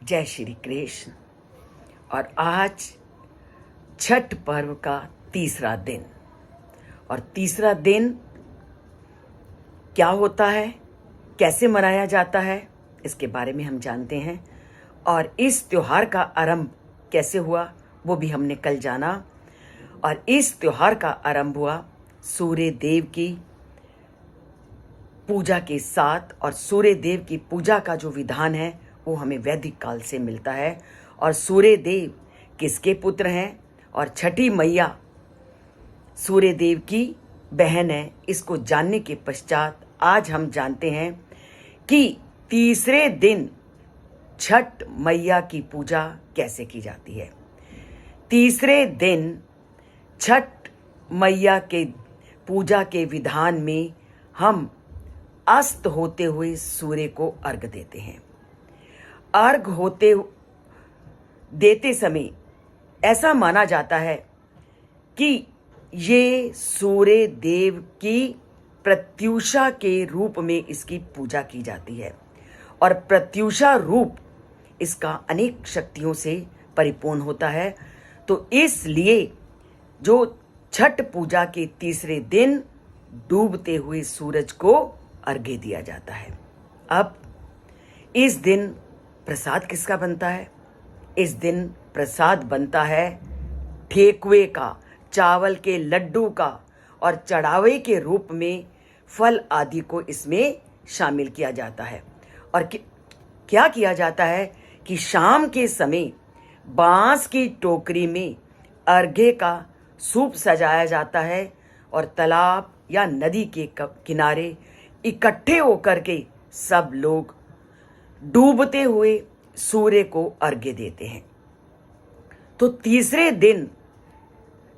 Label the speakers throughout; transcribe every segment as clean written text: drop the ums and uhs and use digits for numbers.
Speaker 1: जय श्री कृष्ण। और आज छठ पर्व का तीसरा दिन। और तीसरा दिन क्या होता है, कैसे मनाया जाता है, इसके बारे में हम जानते हैं। और इस त्योहार का आरंभ कैसे हुआ वो भी हमने कल जाना। और इस त्योहार का आरंभ हुआ सूर्य देव की पूजा के साथ। और सूर्य देव की पूजा का जो विधान है वो हमें वैदिक काल से मिलता है। और सूर्य देव किसके पुत्र हैं और छठी मैया सूर्य देव की बहन है, इसको जानने के पश्चात आज हम जानते हैं कि तीसरे दिन छठ मैया की पूजा कैसे की जाती है। तीसरे दिन छठ मैया के पूजा के विधान में हम अस्त होते हुए सूर्य को अर्घ देते हैं। अर्घ देते समय ऐसा माना जाता है कि ये सूर्य देव की प्रत्यूषा के रूप में इसकी पूजा की जाती है। और प्रत्यूषा रूप इसका अनेक शक्तियों से परिपूर्ण होता है। तो इसलिए जो छठ पूजा के तीसरे दिन डूबते हुए सूरज को अर्घ्य दिया जाता है। अब इस दिन प्रसाद किसका बनता है? इस दिन प्रसाद बनता है ठेकुए का, चावल के लड्डू का, और चढ़ावे के रूप में फल आदि को इसमें शामिल किया जाता है। और क्या किया जाता है कि शाम के समय बांस की टोकरी में अर्घ्य का सूप सजाया जाता है और तालाब या नदी के किनारे इकट्ठे होकर के सब लोग डूबते हुए सूर्य को अर्घ्य देते हैं। तो तीसरे दिन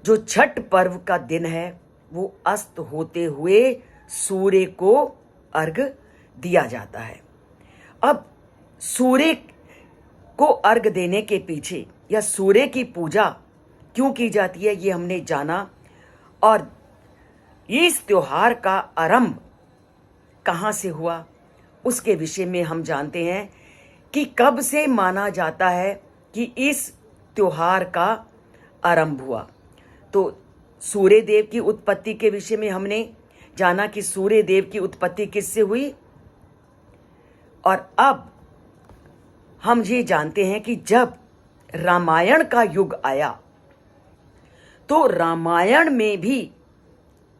Speaker 1: जो छठ पर्व का दिन है वो अस्त होते हुए सूर्य को अर्घ्य दिया जाता है। अब सूर्य को अर्घ्य देने के पीछे या सूर्य की पूजा क्यों की जाती है ये हमने जाना। और इस त्योहार का आरंभ कहाँ से हुआ उसके विषय में हम जानते हैं कि कब से माना जाता है कि इस त्योहार का आरंभ हुआ। तो सूर्य देव की उत्पत्ति के विषय में हमने जाना कि सूर्य देव की उत्पत्ति किससे हुई। और अब हम ये जानते हैं कि जब रामायण का युग आया तो रामायण में भी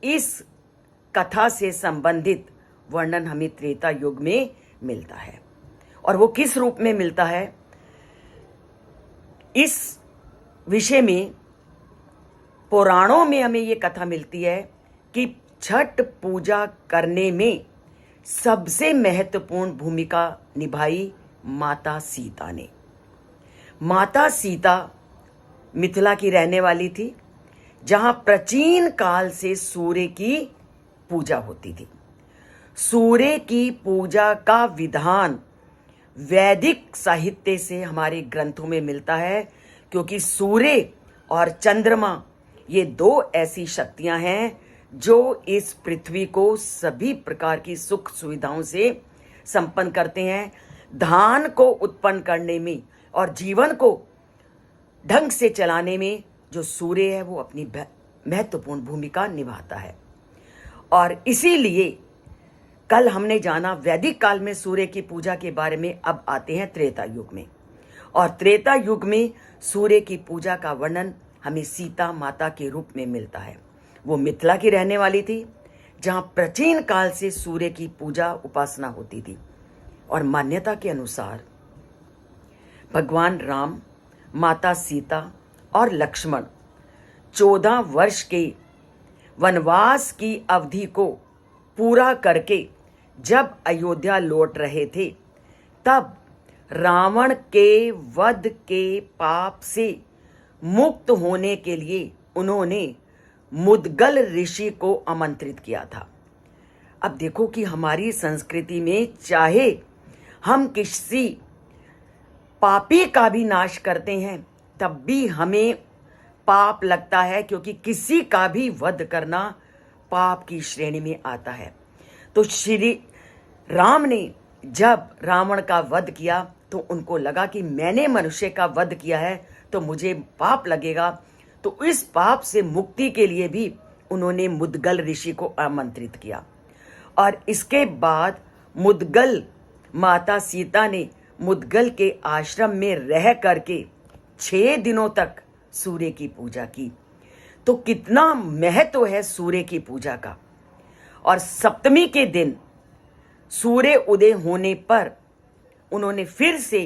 Speaker 1: इस कथा से संबंधित वर्णन हमें त्रेता युग में मिलता है। और वो किस रूप में मिलता है, इस विषय में पुराणों में हमें ये कथा मिलती है कि छठ पूजा करने में सबसे महत्वपूर्ण भूमिका निभाई माता सीता ने। माता सीता मिथिला की रहने वाली थी, जहां प्राचीन काल से सूर्य की पूजा होती थी। सूर्य की पूजा का विधान वैदिक साहित्य से हमारे ग्रंथों में मिलता है, क्योंकि सूर्य और चंद्रमा ये दो ऐसी शक्तियां हैं जो इस पृथ्वी को सभी प्रकार की सुख सुविधाओं से संपन्न करते हैं। धान को उत्पन्न करने में और जीवन को ढंग से चलाने में जो सूर्य है वो अपनी महत्वपूर्ण भूमिका निभाता है। और इसीलिए कल हमने जाना वैदिक काल में सूर्य की पूजा के बारे में। अब आते हैं त्रेता युग में। और त्रेता युग में सूर्य की पूजा का वर्णन हमें सीता माता के रूप में मिलता है। वो मिथिला की रहने वाली थी, जहां प्राचीन काल से सूर्य की पूजा उपासना होती थी। और मान्यता के अनुसार भगवान राम, माता सीता और लक्ष्मण 14 वर्ष के वनवास की अवधि को पूरा करके जब अयोध्या लौट रहे थे, तब रावण के वध के पाप से मुक्त होने के लिए उन्होंने मुद्गल ऋषि को आमंत्रित किया था। अब देखो कि हमारी संस्कृति में चाहे हम किसी पापी का भी नाश करते हैं तब भी हमें पाप लगता है, क्योंकि किसी का भी वध करना पाप की श्रेणी में आता है। तो श्री राम ने जब रावण का वध किया तो उनको लगा कि मैंने मनुष्य का वध किया है तो मुझे पाप लगेगा। तो इस पाप से मुक्ति के लिए भी उन्होंने मुद्गल ऋषि को आमंत्रित किया। और इसके बाद मुद्गल माता सीता ने मुद्गल के आश्रम में रह करके 6 दिनों तक सूर्य की पूजा की। तो कितना महत्व है सूर्य की पूजा का। और सप्तमी के दिन सूर्य उदय होने पर उन्होंने फिर से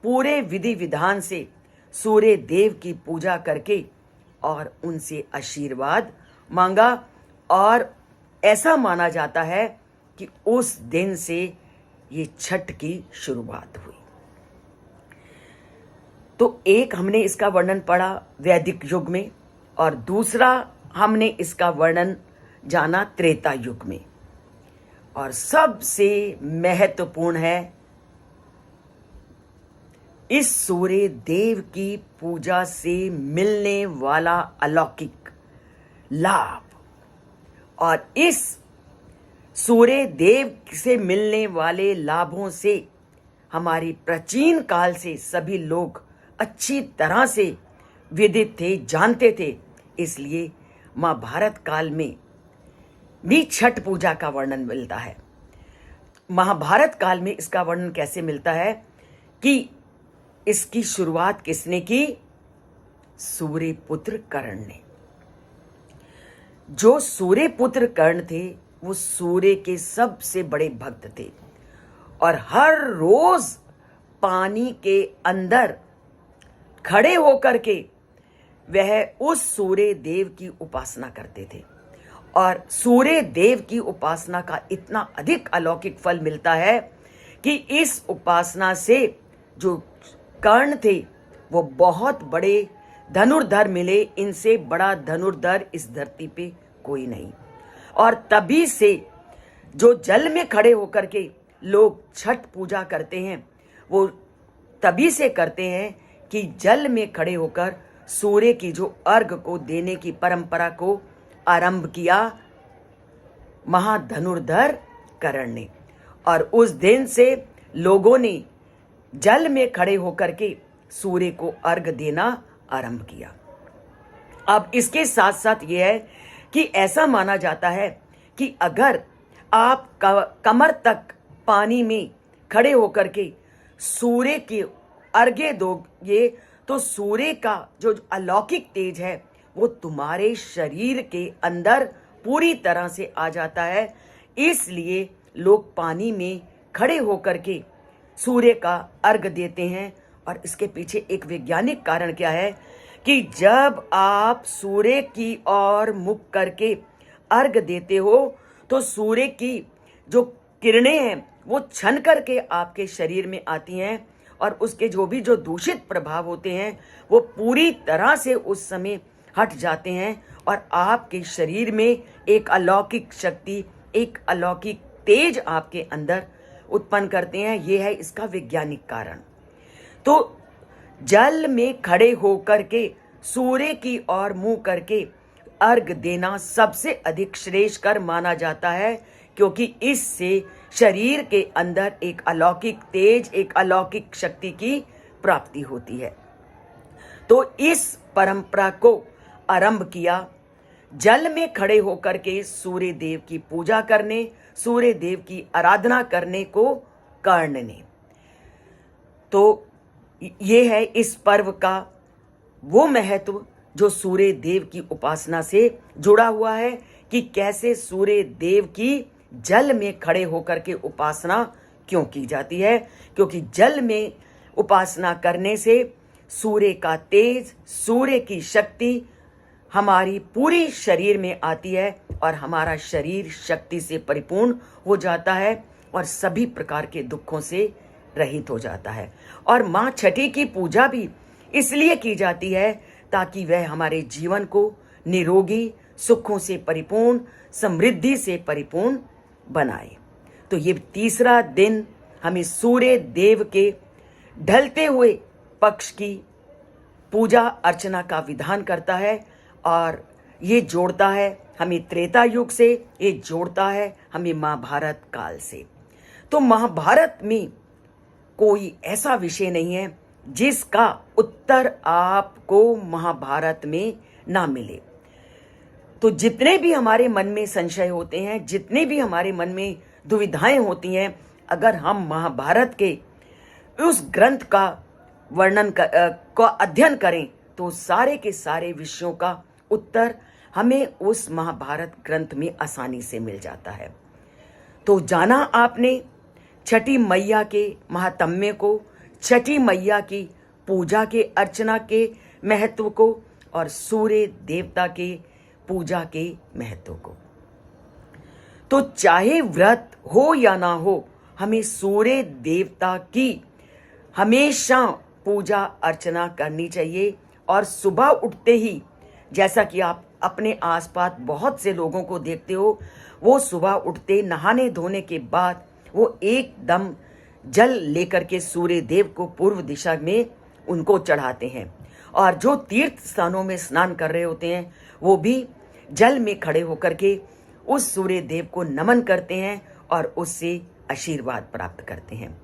Speaker 1: पूरे विधि विधान से सूर्य देव की पूजा करके और उनसे आशीर्वाद मांगा। और ऐसा माना जाता है कि उस दिन से ये छठ की शुरुआत हुई। तो एक हमने इसका वर्णन पढ़ा वैदिक युग में, और दूसरा हमने इसका वर्णन जाना त्रेता युग में। और सबसे महत्वपूर्ण है इस सूर्य देव की पूजा से मिलने वाला अलौकिक लाभ। और इस सूर्य देव से मिलने वाले लाभों से हमारी प्राचीन काल से सभी लोग अच्छी तरह से विदित थे, जानते थे। इसलिए महाभारत काल में भी छठ पूजा का वर्णन मिलता है। महाभारत काल में इसका वर्णन कैसे मिलता है कि इसकी शुरुआत किसने की? सूर्यपुत्र कर्ण ने। जो सूर्यपुत्र कर्ण थे वो सूर्य के सबसे बड़े भक्त थे और हर रोज पानी के अंदर खड़े होकर के वह उस सूर्य देव की उपासना करते थे। और सूर्य देव की उपासना का इतना अधिक अलौकिक फल मिलता है कि इस उपासना से जो कर्ण थे वो बहुत बड़े धनुर्धर मिले। इनसे बड़ा धनुर्धर इस धरती पे कोई नहीं। और तभी से जो जल में खड़े होकर के लोग छठ पूजा करते हैं वो तभी से करते हैं कि जल में खड़े होकर सूर्य की जो अर्घ को देने की परंपरा को आरंभ किया महाधनुर्धर कर्ण ने। और उस दिन से लोगों ने जल में खड़े होकर के सूर्य को अर्घ देना आरंभ किया। अब इसके साथ साथ यह है कि ऐसा माना जाता है कि अगर आप कमर तक पानी में खड़े होकर के सूर्य के अर्घ्य दोगे तो सूर्य का जो अलौकिक तेज है वो तुम्हारे शरीर के अंदर पूरी तरह से आ जाता है। इसलिए लोग पानी में खड़े होकर के सूर्य का अर्घ देते हैं। और इसके पीछे एक वैज्ञानिक कारण क्या है कि जब आप सूर्य की ओर मुख करके अर्घ देते हो तो सूर्य की जो किरणें हैं वो छन करके आपके शरीर में आती हैं और उसके जो दूषित प्रभाव होते हैं वो पूरी तरह से उस समय हट जाते हैं और आपके शरीर में एक अलौकिक शक्ति, एक अलौकिक तेज आपके अंदर उत्पन्न करते हैं। ये है इसका वैज्ञानिक कारण। तो जल में खड़े होकर के सूर्य की ओर मुंह करके अर्घ देना सबसे अधिक श्रेष्ठकर माना जाता है, क्योंकि इससे शरीर के अंदर एक अलौकिक तेज, एक अलौकिक शक्ति की प्राप्ति होती है। तो इस परंपरा को आरंभ किया जल में खड़े होकर के सूर्य देव की पूजा करने, सूर्य देव की आराधना करने को कर्ण ने। तो ये है इस पर्व का वो महत्व जो सूर्य देव की उपासना से जुड़ा हुआ है कि कैसे सूर्य देव की जल में खड़े होकर के उपासना क्यों की जाती है। क्योंकि जल में उपासना करने से सूर्य का तेज, सूर्य की शक्ति हमारी पूरी शरीर में आती है और हमारा शरीर शक्ति से परिपूर्ण हो जाता है और सभी प्रकार के दुखों से रहित हो जाता है। और माँ छठी की पूजा भी इसलिए की जाती है ताकि वह हमारे जीवन को निरोगी, सुखों से परिपूर्ण, समृद्धि से परिपूर्ण बनाए। तो ये तीसरा दिन हमें सूर्य देव के ढलते हुए पक्ष की पूजा अर्चना का विधान करता है और ये जोड़ता है हमें त्रेता युग से, ये जोड़ता है हमें महाभारत काल से। तो महाभारत में कोई ऐसा विषय नहीं है जिसका उत्तर आपको महाभारत में ना मिले। तो जितने भी हमारे मन में संशय होते हैं, जितने भी हमारे मन में दुविधाएं होती हैं, अगर हम महाभारत के उस ग्रंथ का का अध्ययन करें तो सारे के सारे विषयों का उत्तर हमें उस महाभारत ग्रंथ में आसानी से मिल जाता है। तो जाना आपने छठी मैया के महात्म्य को, छठी मैया की पूजा के अर्चना के महत्व को और सूर्य देवता के पूजा के महत्व को। तो चाहे व्रत हो या ना हो, हमें सूर्य देवता की हमेशा पूजा अर्चना करनी चाहिए। और सुबह उठते ही, जैसा कि आप अपने आसपास बहुत से लोगों को देखते हो, वो सुबह उठते नहाने धोने के बाद वो एकदम जल लेकर के सूर्य देव को पूर्व दिशा में उनको चढ़ाते हैं। और जो तीर्थ स्थानों में स्नान कर रहे होते हैं वो भी जल में खड़े होकर के उस सूर्य देव को नमन करते हैं और उससे आशीर्वाद प्राप्त करते हैं।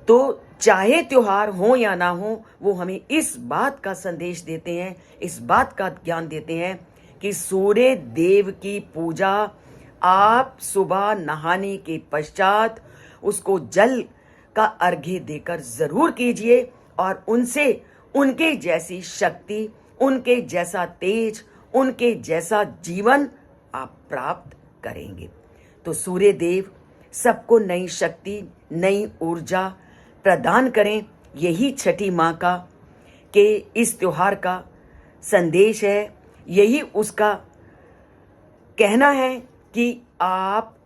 Speaker 1: तो चाहे त्योहार हो या ना हो, वो हमें इस बात का संदेश देते हैं, इस बात का ज्ञान देते हैं कि सूर्य देव की पूजा आप सुबह नहाने के पश्चात उसको जल का अर्घ्य देकर जरूर कीजिए और उनसे उनके जैसी शक्ति, उनके जैसा तेज, उनके जैसा जीवन आप प्राप्त करेंगे। तो सूर्य देव सबको नई शक्ति, नई ऊर्जा प्रदान करें। यही छठी माँ का के इस त्योहार का संदेश है। यही उसका कहना है कि आप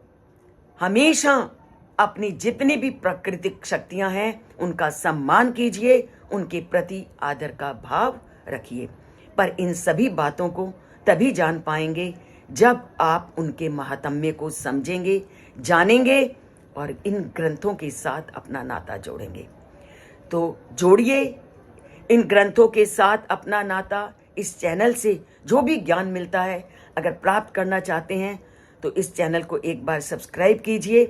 Speaker 1: हमेशा अपनी जितनी भी प्राकृतिक शक्तियां हैं उनका सम्मान कीजिए, उनके प्रति आदर का भाव रखिए। पर इन सभी बातों को तभी जान पाएंगे जब आप उनके महात्म्य को समझेंगे, जानेंगे और इन ग्रंथों के साथ अपना नाता जोड़ेंगे। तो जोड़िए इन ग्रंथों के साथ अपना नाता। इस चैनल से जो भी ज्ञान मिलता है अगर प्राप्त करना चाहते हैं तो इस चैनल को एक बार सब्सक्राइब कीजिए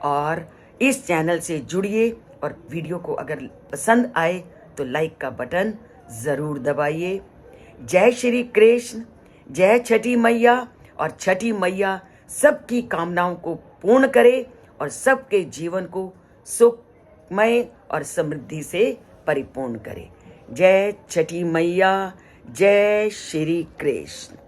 Speaker 1: और इस चैनल से जुड़िए। और वीडियो को अगर पसंद आए तो लाइक का बटन ज़रूर दबाइए। जय श्री कृष्ण, जय छठी मैया। और छठी मैया सबकी कामनाओं को पूर्ण करे और सबके जीवन को सुखमय और समृद्धि से परिपूर्ण करे। जय छठी मैया, जय श्री कृष्ण।